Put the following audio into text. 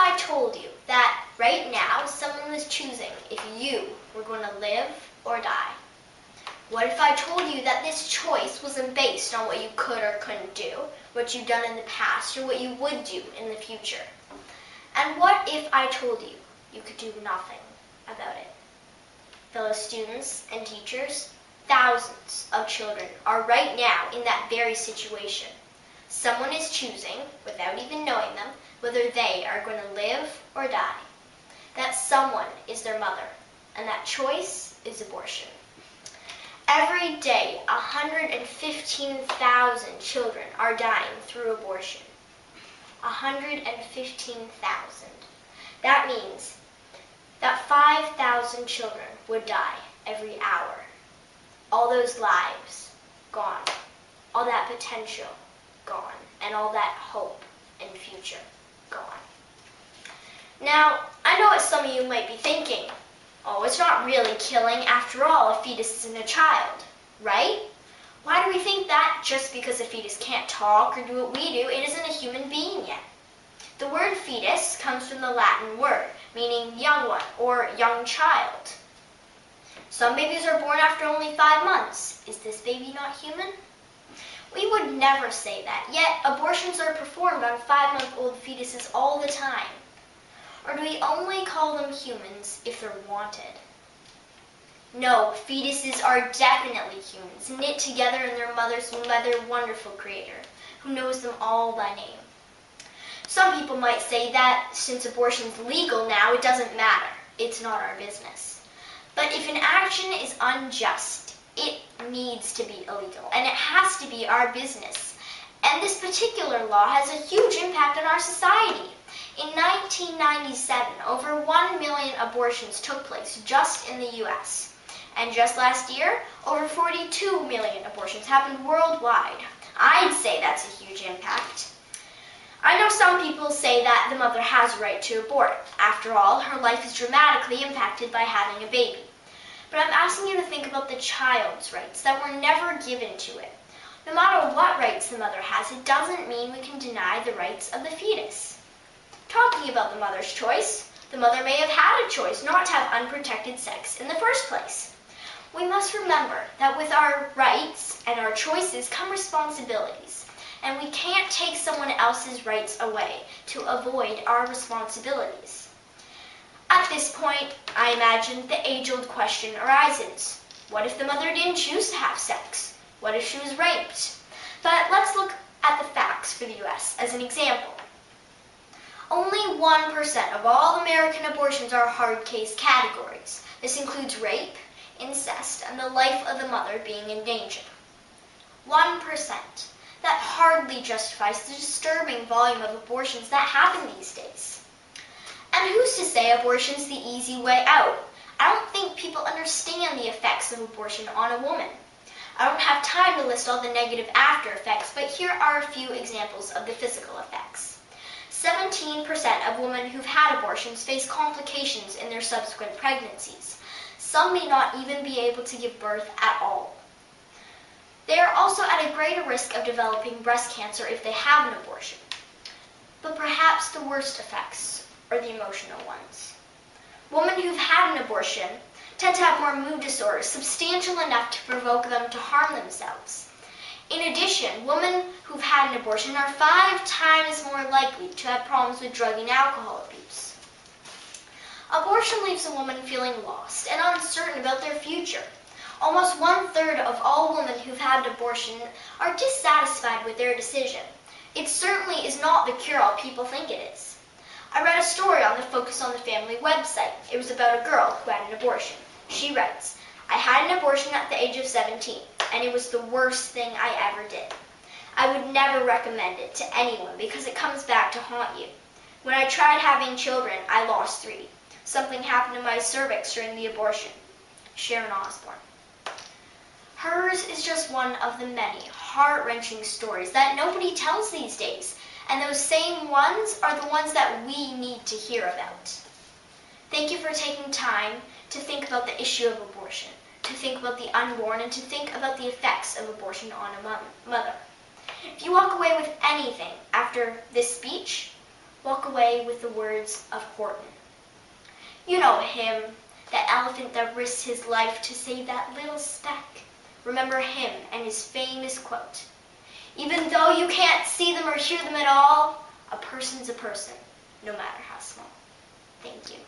I told you that right now someone was choosing if you were going to live or die? What if I told you that this choice wasn't based on what you could or couldn't do, what you've done in the past, or what you would do in the future? And what if I told you you could do nothing about it? Fellow students and teachers, thousands of children are right now in that very situation. Someone is choosing, without even knowing them, whether they are going to live or die. That someone is their mother, and that choice is abortion. Every day, 115,000 children are dying through abortion. 115,000. That means that 5,000 children would die every hour. All those lives gone. All that potential gone. And all that hope and future gone. Now, I know what some of you might be thinking. Oh, it's not really killing. After all, a fetus isn't a child, right? Why do we think that? Just because a fetus can't talk or do what we do, it isn't a human being yet. The word fetus comes from the Latin word, meaning young one or young child. Some babies are born after only 5 months. Is this baby not human? We would never say that, yet abortions are performed on 5-month-old fetuses all the time. Or do we only call them humans if they're wanted? No, fetuses are definitely humans, knit together in their mother's wonderful creator, who knows them all by name. Some people might say that since abortion's legal now, it doesn't matter. It's not our business. But if an action is unjust, it needs to be illegal, and it has to be our business. And this particular law has a huge impact on our society. In 1997, over 1 million abortions took place just in the U.S. And just last year, over 42 million abortions happened worldwide. I'd say that's a huge impact. I know some people say that the mother has a right to abort. After all, her life is dramatically impacted by having a baby. But I'm asking you to think about the child's rights that were never given to it. No matter what rights the mother has, it doesn't mean we can deny the rights of the fetus. Talking about the mother's choice, the mother may have had a choice not to have unprotected sex in the first place. We must remember that with our rights and our choices come responsibilities, and we can't take someone else's rights away to avoid our responsibilities. At this point, I imagine the age-old question arises. What if the mother didn't choose to have sex? What if she was raped? But let's look at the facts for the U.S. as an example. Only 1% of all American abortions are hard case categories. This includes rape, incest, and the life of the mother being in danger. 1%. That hardly justifies the disturbing volume of abortions that happen these days. And who's to say abortion's the easy way out? I don't think people understand the effects of abortion on a woman. I don't have time to list all the negative after effects, but here are a few examples of the physical effects. 17% of women who've had abortions face complications in their subsequent pregnancies. Some may not even be able to give birth at all. They are also at a greater risk of developing breast cancer if they have an abortion. But perhaps the worst effects are the emotional ones. Women who've had an abortion tend to have more mood disorders, substantial enough to provoke them to harm themselves. In addition, women who've had an abortion are 5 times more likely to have problems with drug and alcohol abuse. Abortion leaves a woman feeling lost and uncertain about their future. Almost 1/3 of all women who've had an abortion are dissatisfied with their decision. It certainly is not the cure-all people think it is. I read a story on the Focus on the Family website. It was about a girl who had an abortion. She writes, "I had an abortion at the age of 17, and it was the worst thing I ever did. I would never recommend it to anyone because it comes back to haunt you. When I tried having children, I lost 3. Something happened to my cervix during the abortion." Sharon Osbourne. Hers is just one of the many heart-wrenching stories that nobody tells these days, and those same ones are the ones that we need to hear about. Thank you for taking time to think about the issue of abortion, to think about the unborn, and to think about the effects of abortion on a mother. If you walk away with anything after this speech, walk away with the words of Horton. You know him, that elephant that risked his life to save that little speck. Remember him and his famous quote. Even though you can't see them or hear them at all, a person's a person, no matter how small. Thank you.